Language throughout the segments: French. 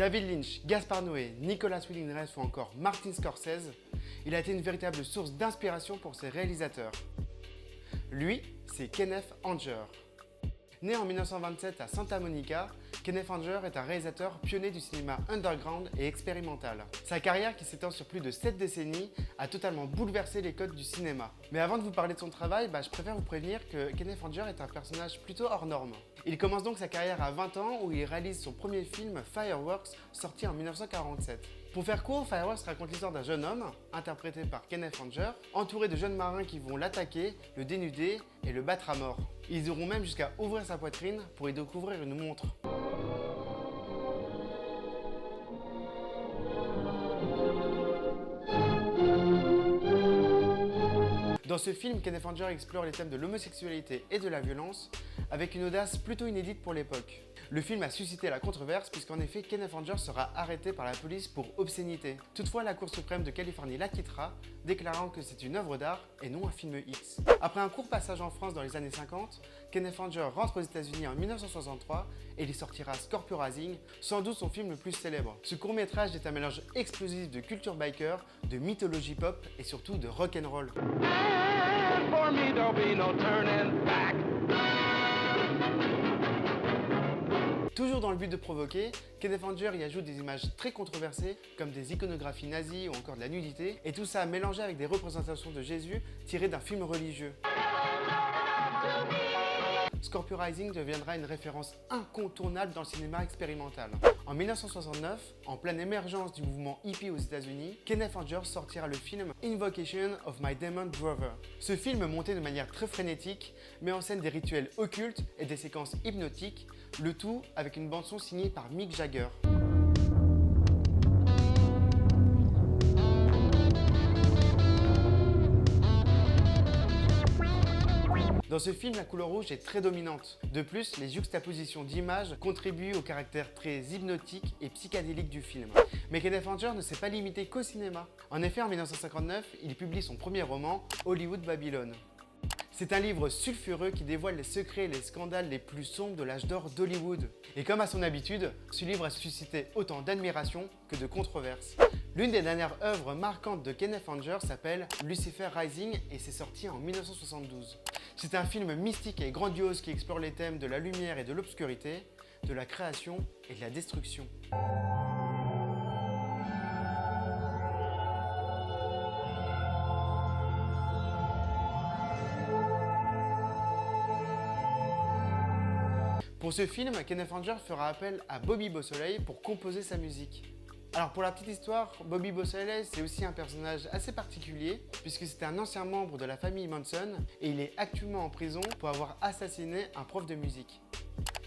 David Lynch, Gaspar Noé, Nicolas Winding Refn ou encore Martin Scorsese, il a été une véritable source d'inspiration pour ses réalisateurs. Lui, c'est Kenneth Anger. Né en 1927 à Santa Monica, Kenneth Anger est un réalisateur pionnier du cinéma underground et expérimental. Sa carrière, qui s'étend sur plus de 7 décennies, a totalement bouleversé les codes du cinéma. Mais avant de vous parler de son travail, je préfère vous prévenir que Kenneth Anger est un personnage plutôt hors norme. Il commence donc sa carrière à 20 ans où il réalise son premier film Fireworks, sorti en 1947. Pour faire court, Fireworks raconte l'histoire d'un jeune homme, interprété par Kenneth Anger, entouré de jeunes marins qui vont l'attaquer, le dénuder et le battre à mort. Ils iront même jusqu'à ouvrir sa poitrine pour y découvrir une montre. Dans ce film, Kenneth Anger explore les thèmes de l'homosexualité et de la violence avec une audace plutôt inédite pour l'époque. Le film a suscité la controverse puisqu'en effet Kenneth Anger sera arrêté par la police pour obscénité. Toutefois, la Cour suprême de Californie l'acquittera, déclarant que c'est une œuvre d'art et non un film X. Après un court passage en France dans les années 50, Kenneth Anger rentre aux États-Unis en 1963 et il y sortira Scorpio Rising, sans doute son film le plus célèbre. Ce court-métrage est un mélange explosif de culture biker, de mythologie pop et surtout de rock'n'roll. For me, there'll be no turning back. Toujours dans le but de provoquer, Kenneth Anger y ajoute des images très controversées comme des iconographies nazies ou encore de la nudité, et tout ça mélangé avec des représentations de Jésus tirées d'un film religieux. Scorpio Rising deviendra une référence incontournable dans le cinéma expérimental. En 1969, en pleine émergence du mouvement hippie aux États-Unis, Kenneth Anger sortira le film Invocation of My Demon Brother. Ce film, monté de manière très frénétique, met en scène des rituels occultes et des séquences hypnotiques, le tout avec une bande-son signée par Mick Jagger. Dans ce film, la couleur rouge est très dominante. De plus, les juxtapositions d'images contribuent au caractère très hypnotique et psychédélique du film. Mais Kenneth Anger ne s'est pas limité qu'au cinéma. En effet, en 1959, il publie son premier roman, Hollywood Babylon. C'est un livre sulfureux qui dévoile les secrets et les scandales les plus sombres de l'âge d'or d'Hollywood. Et comme à son habitude, ce livre a suscité autant d'admiration que de controverses. L'une des dernières œuvres marquantes de Kenneth Anger s'appelle Lucifer Rising et s'est sorti en 1972. C'est un film mystique et grandiose qui explore les thèmes de la lumière et de l'obscurité, de la création et de la destruction. Pour ce film, Kenneth Anger fera appel à Bobby Beausoleil pour composer sa musique. Alors pour la petite histoire, Bobby Beausoleil c'est aussi un personnage assez particulier puisque c'est un ancien membre de la famille Manson et il est actuellement en prison pour avoir assassiné un prof de musique.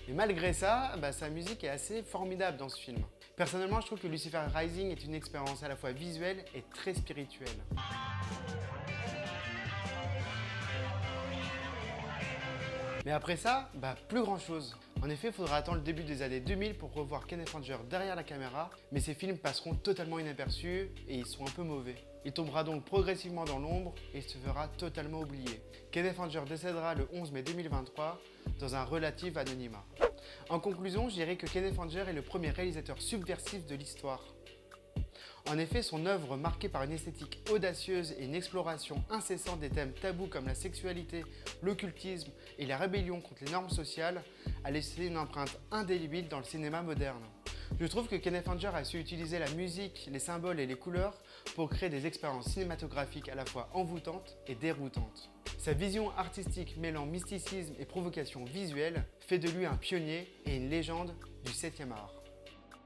Mais malgré ça, sa musique est assez formidable dans ce film. Personnellement, je trouve que Lucifer Rising est une expérience à la fois visuelle et très spirituelle. Mais après ça, plus grand chose. En effet, il faudra attendre le début des années 2000 pour revoir Kenneth Anger derrière la caméra, mais ces films passeront totalement inaperçus et ils sont un peu mauvais. Il tombera donc progressivement dans l'ombre et se fera totalement oublier. Kenneth Anger décédera le 11 mai 2023 dans un relatif anonymat. En conclusion, je dirais que Kenneth Anger est le premier réalisateur subversif de l'histoire. En effet, son œuvre, marquée par une esthétique audacieuse et une exploration incessante des thèmes tabous comme la sexualité, l'occultisme et la rébellion contre les normes sociales, a laissé une empreinte indélébile dans le cinéma moderne. Je trouve que Kenneth Anger a su utiliser la musique, les symboles et les couleurs pour créer des expériences cinématographiques à la fois envoûtantes et déroutantes. Sa vision artistique mêlant mysticisme et provocation visuelle fait de lui un pionnier et une légende du 7e art.